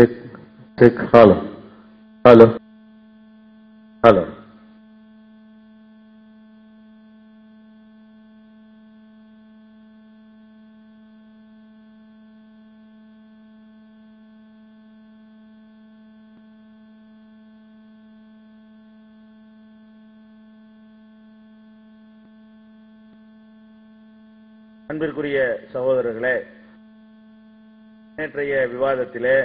Check. Hello. அன்பிற்குரிய சகோதரர்களே, நேற்றைய விவாதத்திலே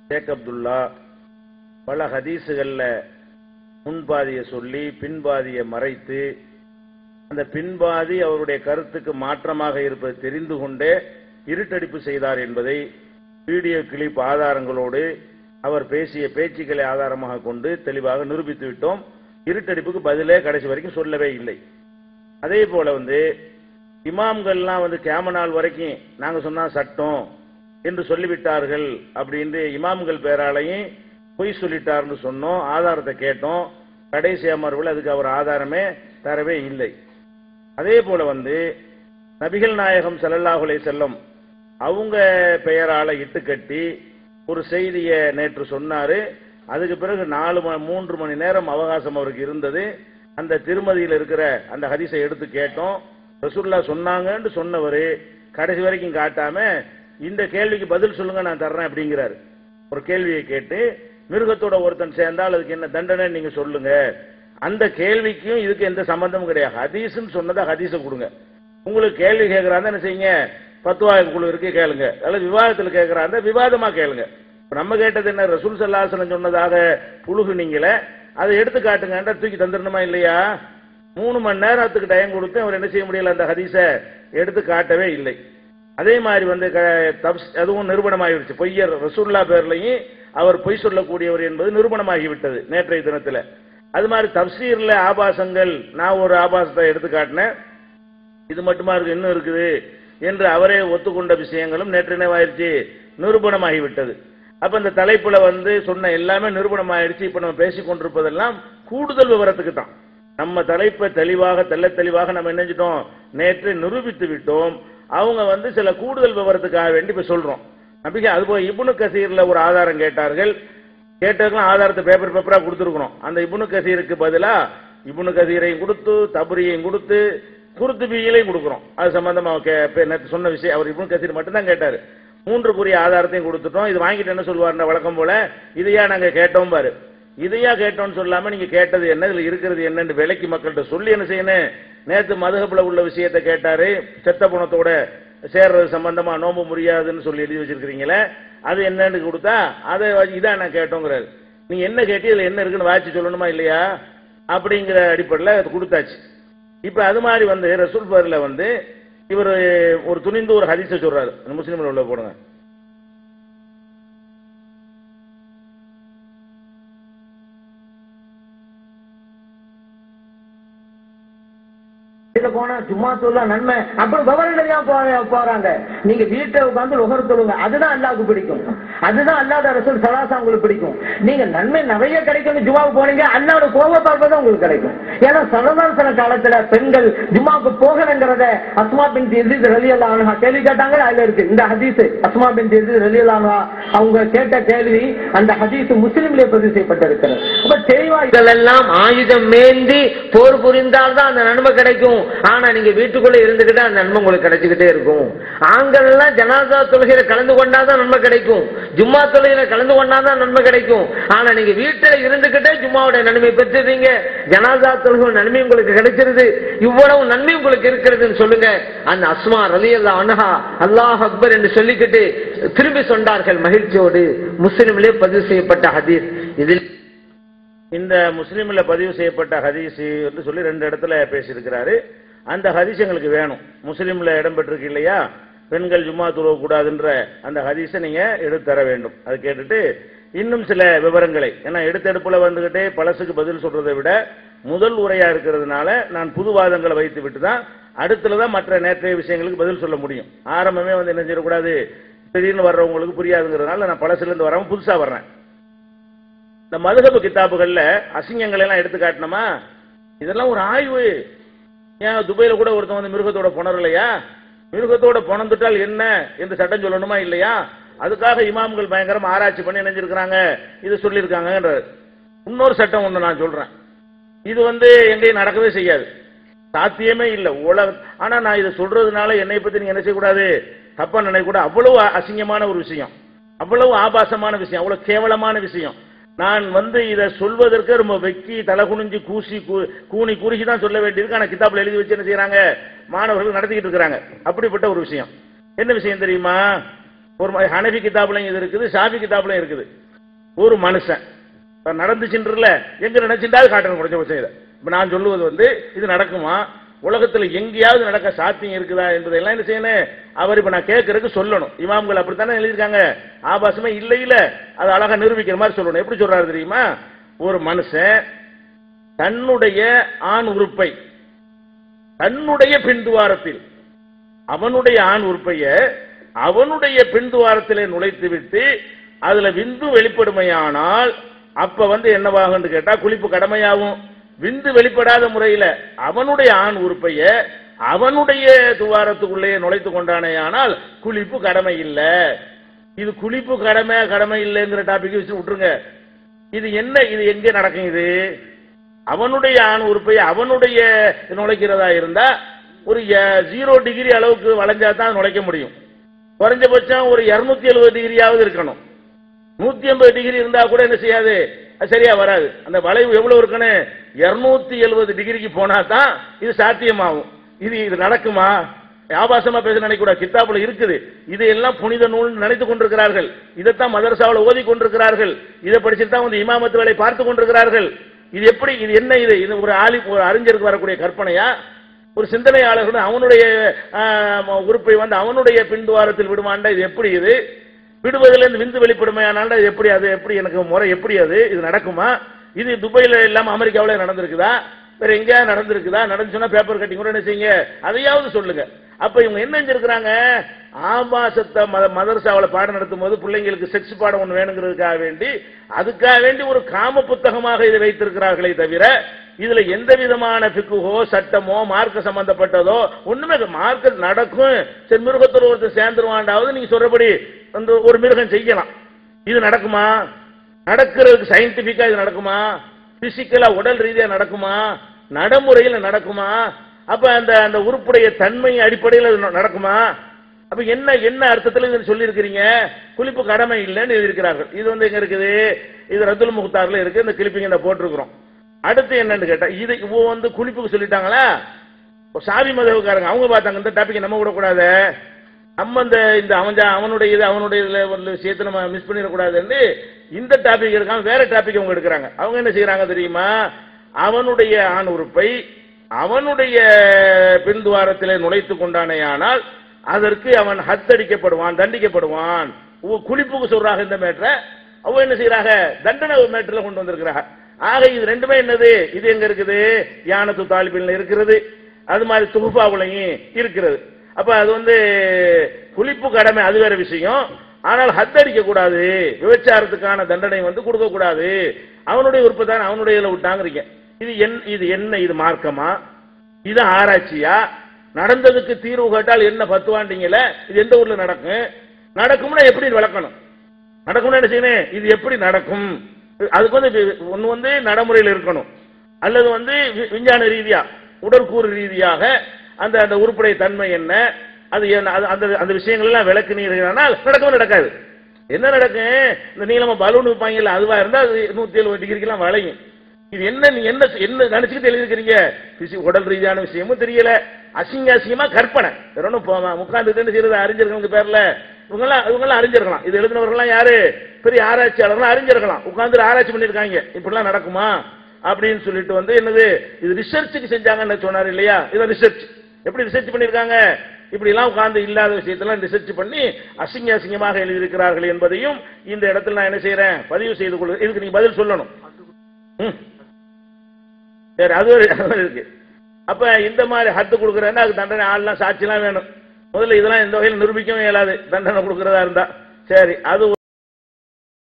ஷேக் அப்துல்லா பல ஹதீசுகள்ல முன்பாதியை சொல்லி பின்பாதியை மறைத்து அந்த பின்பாதி அவருடைய கருத்துக்கு மாற்றமாக இருப்பது தெரிந்து கொண்டே இருட்டடிப்பு செய்தார் என்பதை வீடியோ கிளிப் ஆதாரங்களோடு அவர் பேசிய பேச்சுக்களை ஆதாரமாக கொண்டு தெளிவாக நிரூபித்து விட்டோம். இருட்டடிப்புக்கு பதிலே கடைசி வரைக்கும் சொல்லவே இல்லை. அதே போல இமாம்கள்லாம் கியாம நாள் வரைக்கும் நாங்க சொன்னா சட்டம் என்று சொல்லிவிட்டார்கள் அப்படின்னு இமாம்கள் பேராலையும் பொய் சொல்லிட்டார்னு சொன்னோம். ஆதாரத்தை கேட்டோம். கடைசி அமர்வில் அதுக்கு அவர் ஆதாரமே தரவே இல்லை. அதே போல நபிகள் நாயகம் ஸல்லல்லாஹு அலைஹி வஸல்லம் அவங்க பெயரால இட்டுக்கட்டி ஒரு செய்தியை நேற்று சொன்னாரு. அதுக்கு பிறகு 3 மணி நேரம் அவகாசம் அவருக்கு இருந்தது. அந்த திருமதியில் இருக்கிற அந்த ஹதீஸை எடுத்து கேட்டோம். ரசூலுல்லாஹ் சொன்னாங்கன்னு சொன்னவரு கடைசி வரைக்கும் காட்டாம இந்த கேள்விக்கு பதில் சொல்லுங்க நான் தர்றேன் அப்படிங்கிறாரு. ஒரு கேள்வியை கேட்டு மிருகத்தோட ஒருத்தன் சேர்ந்தால் அதுக்கு என்ன தண்டனை நீங்க சொல்லுங்க. அந்த கேள்விக்கும் இதுக்கு எந்த சம்பந்தமும் கிடையாது. ஹதீஸ்ன்னு சொன்னதா ஹதீஸை கொடுங்க. உங்களுக்கு கேள்வி கேட்கறாங்க என்ன செய்யுங்க, பத்துவா குழு இருக்கு கேளுங்க, அல்லது விவாதத்தில் கேட்கறாங்க விவாதமா கேளுங்க. நம்ம கேட்டது என்ன, ரசூல் ஸல்லல்லாஹு அலைஹி வஸல்லம் சொன்னதாக புழுகுனீங்களே அதை எடுத்து காட்டுங்க, தூக்கி தந்துடணுமா இல்லையா? 3 மணி நேரத்துக்கு டைம் கொடுத்து அவர் என்ன செய்ய முடியல, அந்த ஹதீஸை எடுத்து காட்டவே இல்லை. அதே மாதிரி அதுவும் நிரூபணமாகிவிடுச்சு. பொய்யர் ரசூலுல்லாஹ் பேர்லையும் அவர் பொய் சொல்லக்கூடியவர் என்பது நிரூபணமாகிவிட்டது நேற்றைய தினத்தில். அது மாதிரி தப்சீர்ல ஆபாசங்கள், நான் ஒரு ஆபாசத்தை எடுத்து காட்டினேன், இது மட்டுமா இருக்கு இன்னும் இருக்குது என்று அவரே ஒத்துக்கொண்ட விஷயங்களும் நேற்று என்னவாயிருச்சு, நிரூபணமாகிவிட்டது. அப்ப இந்த தலைப்புல சொன்ன எல்லாமே நிரூபணமாயிடுச்சு. இப்ப நம்ம பேசிக் கொண்டிருப்பதெல்லாம் கூடுதல் விவரத்துக்கு தான். நம்ம தலைப்பை தெளிவாக நம்ம என்னஞ்சிட்டோம், நேற்று நிரூபித்து விட்டோம். அவங்க சில கூடுதல் விவரத்துக்காக வேண்டி இப்ப சொல்றோம். நபிக்கு அதுபோல் இப்னு கசீர்ல ஒரு ஆதாரம் கேட்டதுக்கெல்லாம் ஆதாரத்தை பேப்பரா கொடுத்துருக்கணும். அந்த இப்னு கசீருக்கு பதிலா இப்னு கசீரையும் கொடுத்து தபரியையும் கொடுத்து குர்துபியையும் கொடுக்குறோம். அது சம்பந்தமா நேற்று சொன்ன விஷயம். அவர் இப்னு கசீர் மட்டும்தான் கேட்டாரு. 3 ஆதாரத்தையும் கொடுத்துட்டோம். இது வாங்கிட்டு என்ன சொல்லுவார் வழக்கம் போல, இதையா நாங்க கேட்டோம் பாரு, இதையா கேட்டோம்னு சொல்லாம நீங்க கேட்டது என்ன, இதுல இருக்கிறது என்னன்னு விலைக்கு மக்கள்கிட்ட சொல்லி என்ன செய்யணும். நேற்று மதுஹப்ல உள்ள விஷயத்தை கேட்டாரு, செத்த பணத்தோட சேர்றது சம்பந்தமா நோம்பு முடியாதுன்னு சொல்லி எழுதி வச்சிருக்கீங்களே, அது என்னன்னு கொடுத்தா அதை இதான் நான் கேட்டோங்கிறாரு. நீங்க என்ன கேட்டு இதுல என்ன இருக்குன்னு வாய்ச்சி சொல்லணுமா இல்லையா அப்படிங்கிற அடிப்படையில் கொடுத்தாச்சு. இப்ப அது மாதிரி ரசூல் பேர்ல இவர் ஒரு துணிந்து ஒரு ஹதீஸை சொல்றாரு. முஸ்லிம்ல உள்ள போடுங்க. போனா சும்மா சொல்ல நன்மை அப்புறம் விவரணையா போறாங்க. நீங்க வீட்டை உட்கார்ந்து உகர் சொல்லுங்க, அதுதான் அல்லாஹ்வுக்கு பிடிக்கும், அதுதான் அல்லாஹ் ரசூல் ஸல்லல்லாஹு உங்களுக்கு பிடிக்கும். நீங்க நன்மை நிறைய கிடைக்கும், ஜும்மாவுக்கு போனீங்க அல்லாஹ்வோட கோப பார்ப்பதான் உங்களுக்கு கிடைக்கும். ஏன்னா சரதாசன காலத்துல பெண்கள் ஜும்மாவுக்கு போகணுங்கிறத அஸ்மா பின்த் யஸீத் ரலியல்லாஹு அன்ஹா கேள்வி கேட்டாங்க. அதுல இருக்கு இந்த ஹதீஸ். அஸ்மா பின்த் யஸீத் ரலியல்லாஹு அன்ஹா அவங்க கேட்ட கேள்வி அந்த ஹதீஸ் முஸ்லிம்ல பதிவு செய்யப்பட்டிருக்கிறது. அப்ப தெளிவா இதெல்லாம் ஆயுதம் மேந்தி போர் புரிந்தால் தான் அந்த நன்மை கிடைக்கும். ஆனா நீங்க வீட்டுக்குள்ள இருந்துகிட்டு அந்த நன்மை உங்களுக்கு கிடைச்சுக்கிட்டே இருக்கும். ஆண்கள் எல்லாம் ஜனாசா தொழுகையில கலந்து கொண்டாதான் நன்மை கிடைக்கும், ஜும்மா தொழுகையில கலந்து கொண்டாதான் நன்மை கிடைக்கும். ஆனா நீங்க வீட்டுல இருந்துகிட்டே ஜும்மாவுடைய நன்மை பெற்றுறீங்க, ஜனாசா தொழுகை நன்மை உங்களுக்கு கிடைச்சிருது, இவ்வளவு நன்மை உங்களுக்கு இருக்கிறதுன்னு சொல்லுங்க. அந்த அஸ்மா ரலியல்லாஹு அன்ஹா அல்லாஹ் அக்பர் என்று சொல்லிக்கிட்டு திரும்பி சொன்னார்கள் மகிழ்ச்சியோடு. முஸ்லிமிலே பதிவு செய்யப்பட்ட ஹதீஸ். இதில் இந்த முஸ்லிம்ல பதிவு செய்யப்பட்ட ஹதீஸ் என்று சொல்லி 2 இடத்துல பேசியிருக்கிறாரு. அந்த ஹதீஸ் எங்களுக்கு வேணும். முஸ்லிம்ல இடம்பெற்றிருக்கு இல்லையா, பெண்கள் ஜும்மா தொழுவ கூடாதுன்ற அந்த ஹதீஸை நீங்க எடுத்து தர வேண்டும். அது கேட்டுட்டு இன்னும் சில விவரங்களை, ஏன்னா எடுத்தெடுப்புல பழசுக்கு பதில் சொல்றதை விட முதல் உரையா இருக்கிறதுனால நான் புதுவாதங்களை வைத்து விட்டு தான் அடுத்துலதான் மற்ற நேற்றைய விஷயங்களுக்கு பதில் சொல்ல முடியும். ஆரம்பமே என்ன செய்யக்கூடாது, திடீர்னு வர்றவங்களுக்கு புரியாதுங்கிறதுனால நான் பழசுல இருந்து வராம புதுசா வர்றேன். இந்த மதுஹப் கிதாபுகள்ல அசிங்கங்களை எல்லாம் எடுத்து காட்டணுமா, இதெல்லாம் ஒரு ஆய்வு. ஏன் துபையில கூட ஒருத்தன் மிருகத்தோட புணரலையா, மிருகத்தோட புணர்ந்துட்டால் என்ன என்று சட்டம் சொல்லணுமா இல்லையா? அதுக்காக இமாம்கள் பயங்கரமா ஆராய்ச்சி பண்ணி நினைஞ்சிருக்கிறாங்க, இது சொல்லியிருக்காங்கன்ற. இன்னொரு சட்டம் ஒண்ணு நான் சொல்றேன், இது எங்கேயும் நடக்கவே செய்யாது, சாத்தியமே இல்லை உலக. ஆனா நான் இதை சொல்றதுனால என்னை பத்தி நீங்க என்ன செய்யக்கூடாது, தப்பா நினைக்க கூட. அவ்வளவு அசிங்கமான ஒரு விஷயம், அவ்வளவு ஆபாசமான விஷயம், அவ்வளவு கேவலமான விஷயம். நான் இதை சொல்வதற்கு ரொம்ப வெக்கி தலை குனிஞ்சு கூனி குறுகி தான் சொல்ல வேண்டியிருக்கு. ஆனா கிதாப்ல எழுதி வச்சு என்ன செய்யறாங்க, மாணவர்கள் நடத்திக்கிட்டு இருக்கிறாங்க. அப்படிப்பட்ட ஒரு விஷயம். என்ன விஷயம் தெரியுமா, ஒரு ஹனஃபி கிதாப்லையும் இது இருக்குது, ஷாஃபி கிதாப்லையும் இருக்குது. ஒரு மனுஷன் நடந்துச்சுன்றல எங்க நினைச்சுட்டாவது காட்டணும் குறைஞ்சபட்சம். இதை இப்ப நான் சொல்லுவது இது நடக்குமா, உலகத்துல எங்கேயாவது நடக்க சாத்தியம் இருக்குதா என்பதெல்லாம் என்ன செய்யணும், அவர் இப்ப நான் கேட்கறதுக்கு சொல்லணும். இமாம்கள் அப்படித்தானே எழுதியிருக்காங்க, ஆபாசமே இல்லை இல்ல, அது அழகா நிரூபிக்கிற மாதிரி சொல்லணும். எப்படி சொல்றாரு தெரியுமா, ஒரு மனுஷன் தன்னுடைய ஆண் உறுப்பை தன்னுடைய பின்துவாரத்தில், அவனுடைய ஆண் உறுப்பைய அவனுடைய பின்துவாரத்திலே நுழைத்து விட்டு அதுல விந்து வெளிப்படுமையானால் அப்ப என்னவாகும் கேட்டா குளிப்பு கடமையாகும். விந்து வெளிப்படாத முறையில் அவனுடைய ஆண் உறுப்பைய அவனுடைய துவாரத்துக்குள்ளே நுழைத்து கொண்டானேயானால் குளிப்பு கடமை இல்லை. இது குளிப்பு கடமை இல்லைங்கிற டாபிக் வச்சு விட்டுருங்க. இது என்ன, இது எங்க நடக்கும், இது அவனுடைய ஆண் உறுப்பை அவனுடைய நுழைக்கிறதா இருந்தா ஒரு 0 டிகிரி அளவுக்கு வளைஞ்சா தான் நுழைக்க முடியும். குறைஞ்சபட்சம் ஒரு 270 டிகிரியாவது இருக்கணும். 180 டிகிரி இருந்தா கூட என்ன செய்யாது, சரியா வராது. அந்த வளைவு எவ்வளவு இருக்கணும், 270 டிகிரிக்கு போனா தான் இது சாத்தியமாகும். இது நடக்குமா, ஆபாசமா பேச நினைக்கூடாது, கித்தாப்புல இருக்குது. இதையெல்லாம் புனித நூல் நினைத்துக் கொண்டிருக்கிறார்கள், இதைத்தான் மதரசாவில் ஓதி கொண்டிருக்கிறார்கள், இதை படிச்சுட்டு தான் இமாமத்து வேலை பார்த்து கொண்டிருக்கிறார்கள். இது எப்படி, இது என்ன, இது ஒரு அறிஞருக்கு வரக்கூடிய கற்பனையா, ஒரு சிந்தனையாளர்கள் அவனுடைய உறுப்பை அவனுடைய பின்துவாரத்தில் விடுவான்டா, இது எப்படி, இது விடுவதிலிருந்து விந்து வெளிப்படுமையானால் இது எப்படி, அது எப்படி, எனக்கு முறை எப்படி, இது நடக்குமா? இது துபாயில இல்லாம அமெரிக்காவில நடந்திருக்குதா, வேற எங்கேயாவது நடந்திருக்குதா? நடந்துச்சுன்னா பேப்பர் கட்டிங் கூட என்ன செய்யுங்க, அதையாவது சொல்லுங்க. அப்ப இவங்க என்ன செஞ்சிருக்கிறாங்க, ஆபாசத்தை மதரசாவில் பாடம் நடத்தும் போது பிள்ளைங்களுக்கு செக்ஸ் பாடம் ஒன்று வேணுங்கிறதுக்காக வேண்டி அதுக்காக வேண்டி ஒரு காம புத்தகமாக இதை வைத்திருக்கிறார்களே தவிர இதுல எந்த விதமான பிக்குகோ சட்டமோ மார்க்க சம்பந்தப்பட்டதோ ஒண்ணுமே. மார்க்க நடக்கும், சரி மிருகத்தோடு ஒருத்தர் சேர்ந்துருவாண்டாவது நீங்க சொல்றபடி ஒரு மிருகம் செய்யலாம். இது நடக்குமா, நடக்கிறதுக்கு சயின்டிபிக்கா இது நடக்குமா, பிசிக்கலா உடல் ரீதியா நடக்குமா, நடைமுறையில் நடக்குமா? அப்ப அந்த உறுப்புடைய தன்மை அடிப்படையில் நடக்குமா? அப்ப என்ன அர்த்தத்தில் சொல்லி இருக்கிறீங்க, குளிப்பு கடமை இல்லைன்னு எழுதியிருக்கிறார்கள். இது எங்க இருக்குது, இது ரத்துல் முக்தார்ல இருக்கு, இந்த கிளிப்பிங் இந்த போட்டிருக்கிறோம். அடுத்து என்னன்னு கேட்டா, இது குளிப்புக்கு சொல்லிட்டாங்களா, சாவி மதவுக்காரங்க அவங்க பார்த்தாங்க இந்த டாபிக் நம்ம விடக்கூடாது, நம்ம இந்த அவனுடைய விஷயத்தை நம்ம மிஸ் பண்ணிடக்கூடாதுன்னு இந்த டாபிக் எடுக்காம வேற டாபிக் அவங்க எடுக்கிறாங்க. அவங்க என்ன செய்யறாங்க தெரியுமா, அவனுடைய ஆண் உறுப்பை அவனுடைய பின்துவாரத்திலே நுழைத்து கொண்டானேயானால் அதற்கு அவன் ஹத்தடிக்கப்படுவான், தண்டிக்கப்படுவான். குளிப்புக்கு சொல்றாங்க இந்த மேட்டரை, அவங்க என்ன செய்யறாங்க தண்டனை மேட்டர்ல கொண்டு வந்திருக்கிறாங்க. ஆக இது ரெண்டுமே என்னது, இது எங்க இருக்குது, யானத்து தாலிபில் இருக்கிறது, அது மாதிரி துகுஃபாவுலையும் இருக்கிறது. அப்ப அது குளிப்பு கடமை அது வேற விஷயம். ஆனால் ஹத்தடிக்க கூடாது, விபச்சாரத்துக்கான தண்டனை கொடுக்க கூடாது, அவனுடைய உறுப்பு தான் அவனுடைய விட்டாங்கிறீங்க. இது என்ன, இது மார்க்கமா, இது ஆராய்ச்சியா? நடந்ததுக்கு தீர்வு கேட்டால் என்ன பத்துவாண்டீங்கல, இது எந்த ஊர்ல நடக்கும்னா எப்படி விளக்கணும், நடக்கும்னா என்ன செய்யணும், இது எப்படி நடக்கும், அதுக்கு ஒண்ணு நடைமுறையில் இருக்கணும், அல்லது விஞ்ஞான ரீதியா உடற்கூறு ரீதியாக அந்த உறுப்புடைய தன்மை என்ன, அது அந்த விஷயங்கள் எல்லாம் விளக்குனீர்கள் நடக்கவும் நடக்காது. என்ன நடக்கும், இந்த நீளமா பலூன் வைப்பாங்கல்ல அதுவா இருந்தா 170 டிகிரிக்கு எல்லாம் வளையும். இது என்ன நினைச்சுக்கிட்டு எழுதிருக்கிறீங்க, உடல் ரீதியான விஷயமும் தெரியல, அசிங்கமா கற்பனை. உட்கார்ந்து செய்யறது அறிஞர்களுக்கு பேர்ல இவங்கெல்லாம் அறிஞர்களாம். இது எழுதினவர்கள் யாரு, பெரிய ஆராய்ச்சியாளர்கள் அறிஞர்களாம், உட்கார்ந்து ஆராய்ச்சி பண்ணிருக்காங்க இப்படிலாம் நடக்குமா அப்படின்னு சொல்லிட்டு என்னது இது ரிசர்ச்சுக்கு செஞ்சாங்கன்னு சொன்னாரு இல்லையா, இதை ரிசர்ச் எப்படி ரிசர்ச் பண்ணிருக்காங்க, இப்படி எல்லாம் உட்கார்ந்து இல்லாத விஷயத்தெல்லாம் ரிசர்ச் பண்ணி அசிங்கமாக எழுதியிருக்கிறார்கள் என்பதையும் இந்த இடத்துல நான் என்ன செய்யறேன், பதிவு செய்து கொள்ள. இதுக்கு நீங்க பதில் சொல்லணும். சரி, அது இருக்கு. அப்ப இந்த மாதிரி ஹத்து கொடுக்கறேன்னா அதுக்கு தண்டனை ஆள்லாம் சாட்சிலாம் வேணும். முதல்ல இதெல்லாம் எந்த வகையில் நிரூபிக்கவும் இயலாது, தண்டனை கொடுக்கறதா இருந்தா. சரி, அது